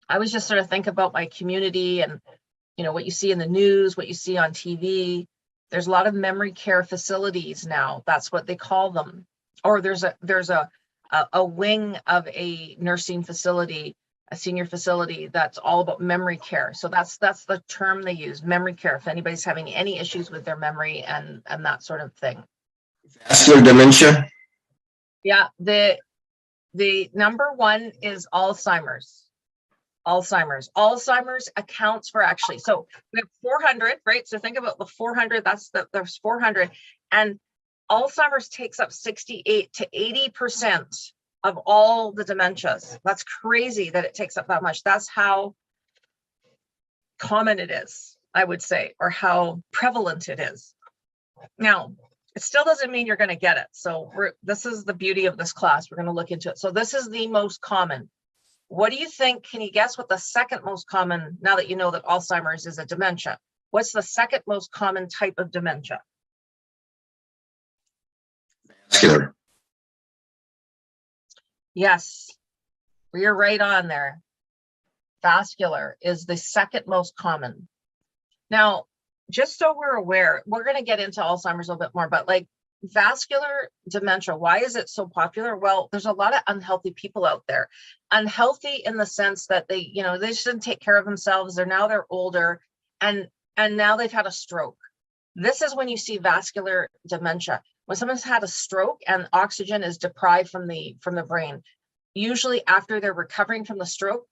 I was just sort of think about my community and, you know, what you see in the news, what you see on TV. There's a lot of memory care facilities now. That's what they call them. Or there's a wing of a nursing facility, a senior facility that's all about memory care. So that's the term they use, memory care, if anybody's having any issues with their memory and that sort of thing. Vascular dementia? Yeah, the number one is Alzheimer's. Alzheimer's accounts for actually, so we have 400, right? So think about the 400, there's 400, and Alzheimer's takes up 68 to 80% of all the dementias. That's crazy that it takes up that much. That's how common it is, I would say, or how prevalent it is. Now, it still doesn't mean you're going to get it. So this is the beauty of this class. We're going to look into it. So this is the most common. What do you think? Can you guess what the second most common, now that you know that Alzheimer's is a dementia, what's the second most common type of dementia? Vascular. Yes, you're right on there. Vascular is the second most common. Now, just so we're aware, we're going to get into Alzheimer's a little bit more, but like vascular dementia, why is it so popular? Well, there's a lot of unhealthy people out there. Unhealthy in the sense that they, you know, they just didn't take care of themselves. They're older and now they've had a stroke. This is when you see vascular dementia. When someone's had a stroke and oxygen is deprived from the brain, usually after they're recovering from the stroke,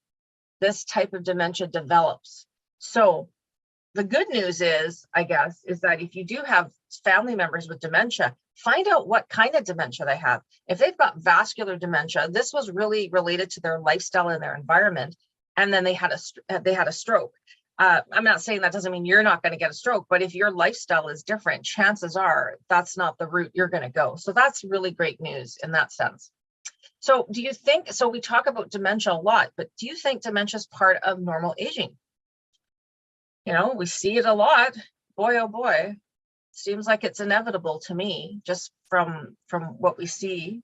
this type of dementia develops. So the good news is, I guess, is that if you do have family members with dementia, find out what kind of dementia they have. If they've got vascular dementia, this was really related to their lifestyle and their environment, and then they had a stroke. I'm not saying that doesn't mean you're not going to get a stroke, but if your lifestyle is different, chances are that's not the route you're going to go. So that's really great news in that sense. So do you think, so we talk about dementia a lot, but do you think dementia is part of normal aging? You know, we see it a lot. Boy, oh boy, seems like it's inevitable to me, just from what we see.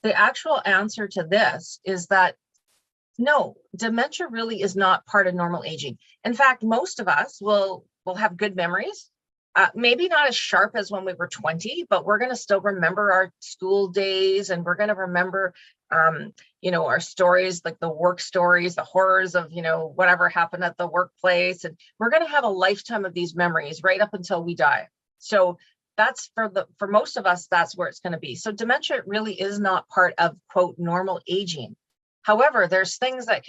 The actual answer to this is that no, dementia really is not part of normal aging. In fact, most of us will have good memories. Maybe not as sharp as when we were 20, but we're going to still remember our school days, and we're going to remember, you know, our stories, like the work stories, the horrors of, you know, whatever happened at the workplace. And we're going to have a lifetime of these memories right up until we die. So that's for most of us, that's where it's going to be. So dementia really is not part of, quote, normal aging. However, there's things that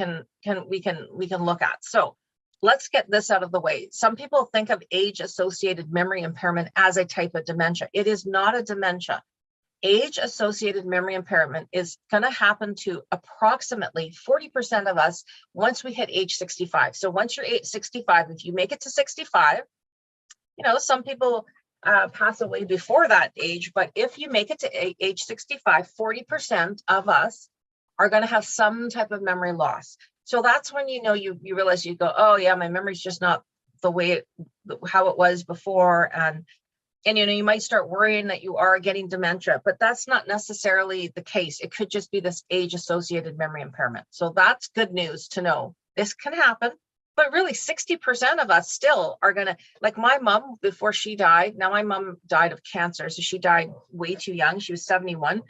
we can look at. So let's get this out of the way. Some people think of age-associated memory impairment as a type of dementia. It is not a dementia. Age-associated memory impairment is going to happen to approximately 40% of us once we hit age 65. So once you're age 65, if you make it to 65, you know, some people pass away before that age, but if you make it to age 65, 40% of us are going to have some type of memory loss. So that's when, you know, you realize, you go, oh yeah, my memory's just not the way how it was before. And you know, you might start worrying that you are getting dementia, but that's not necessarily the case. It could just be this age-associated memory impairment. So that's good news to know. This can happen, but really 60% of us still are going to, like my mom, before she died, now my mom died of cancer. So she died way too young. She was 71,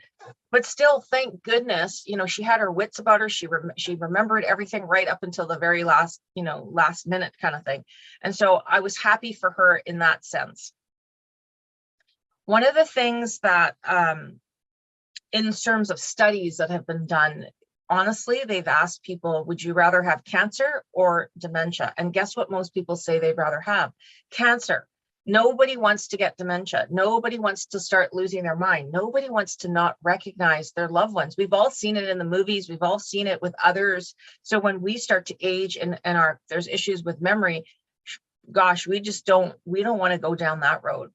but still, thank goodness, you know, she had her wits about her. She remembered everything right up until the very last, you know, last minute kind of thing. And so I was happy for her in that sense. One of the things that in terms of studies that have been done, honestly, they've asked people, would you rather have cancer or dementia? And guess what most people say they'd rather have? Cancer. Nobody wants to get dementia. Nobody wants to start losing their mind. Nobody wants to not recognize their loved ones. We've all seen it in the movies. We've all seen it with others. So when we start to age and there's issues with memory, gosh, we don't want to go down that road.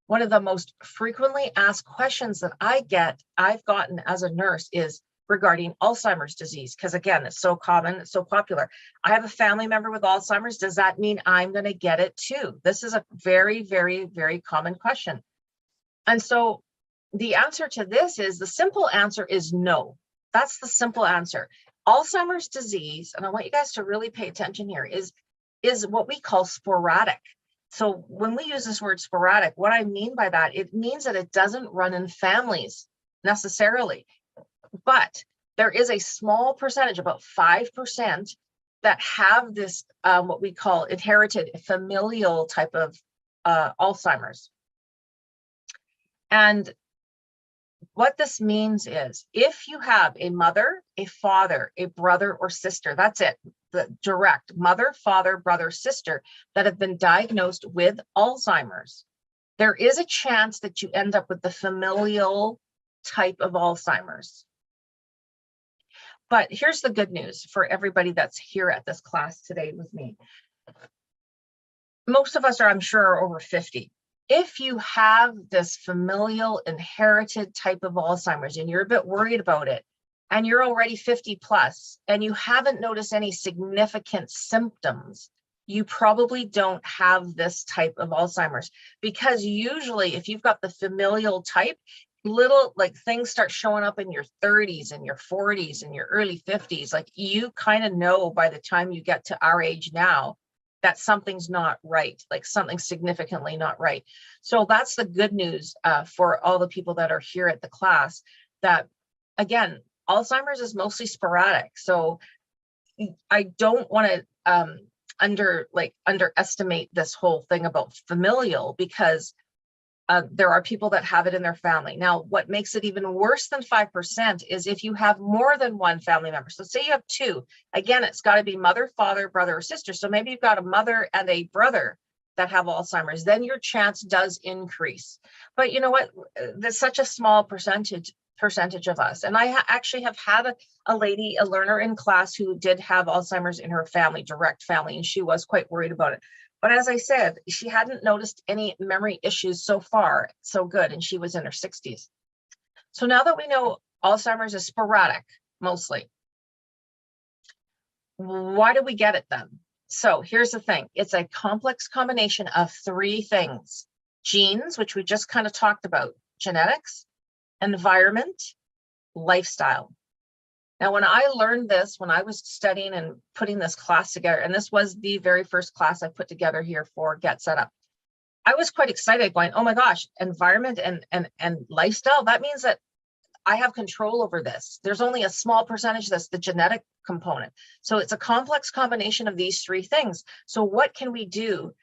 One of the most frequently asked questions that I've gotten as a nurse is regarding Alzheimer's disease, because again, it's so common, it's so popular. I have a family member with Alzheimer's. Does that mean I'm going to get it too? This is a very, very, very common question. And so the answer to this is, the simple answer is no. That's the simple answer. Alzheimer's disease, and I want you guys to really pay attention here, is what we call sporadic. So when we use this word sporadic, what I mean by that, it means that it doesn't run in families necessarily, but there is a small percentage, about 5%, that have this, what we call inherited familial type of Alzheimer's. And what this means is if you have a mother, a father, a brother or sister, that's it, the direct mother, father, brother, sister that have been diagnosed with Alzheimer's, there is a chance that you end up with the familial type of Alzheimer's. But here's the good news for everybody that's here at this class today with me. Most of us are, I'm sure, are over 50. If you have this familial inherited type of Alzheimer's and you're a bit worried about it, and you're already 50 plus, and you haven't noticed any significant symptoms, you probably don't have this type of Alzheimer's. Because usually if you've got the familial type, little like things start showing up in your 30s and your 40s and your early 50s. Like you kind of know by the time you get to our age now that something's not right, like something significantly not right. So that's the good news for all the people that are here at the class, that again, Alzheimer's is mostly sporadic. So I don't want to underestimate this whole thing about familial, because there are people that have it in their family. Now, what makes it even worse than 5% is if you have more than one family member. So say you have two, again, it's got to be mother, father, brother, or sister. So maybe you've got a mother and a brother that have Alzheimer's, then your chance does increase. But you know what? There's such a small percentage of us. And I actually have had a lady, a learner in class who did have Alzheimer's in her family, direct family, and she was quite worried about it. But as I said, she hadn't noticed any memory issues so far, so good, and she was in her 60s. So now that we know Alzheimer's is sporadic, mostly, why do we get it then? So here's the thing. It's a complex combination of three things: genes, which we just kind of talked about, genetics, environment, lifestyle. Now, when I learned this, when I was studying and putting this class together, and this was the very first class I put together here for GetSetUp, I was quite excited, going, oh my gosh, environment and lifestyle, that means that I have control over this. There's only a small percentage that's the genetic component. So it's a complex combination of these three things. So what can we do